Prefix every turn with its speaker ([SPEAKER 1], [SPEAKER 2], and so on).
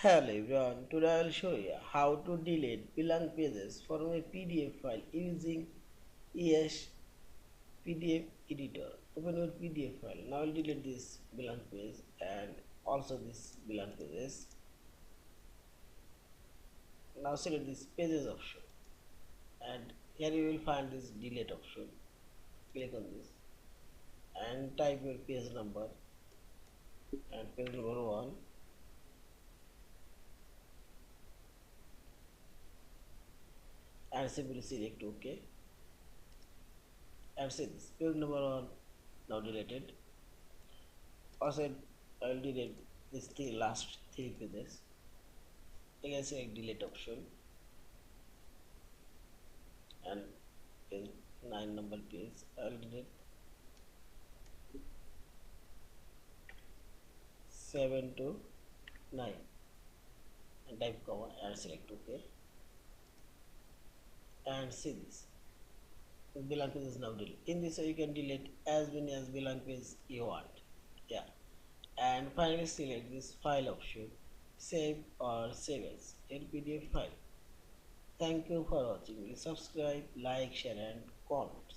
[SPEAKER 1] Hello everyone, today I will show you how to delete blank pages from a PDF file using ES PDF Editor. Open your PDF file. Now I will delete this blank page and also this blank pages. Now select this pages option and here you will find this delete option. Click on this and type your page number and page number 1 and simply select OK and see this page number 1 now deleted. Also I will delete this last 3 pages. Again select delete option and page 9 number page I will delete 7 to 9 and type comma and select OK and see this blank page is now deleted. In this way you can delete as many as blank pages you want. Yeah, and finally select this file option, save or save as in PDF file. Thank you for watching. Please subscribe, like, share and comment.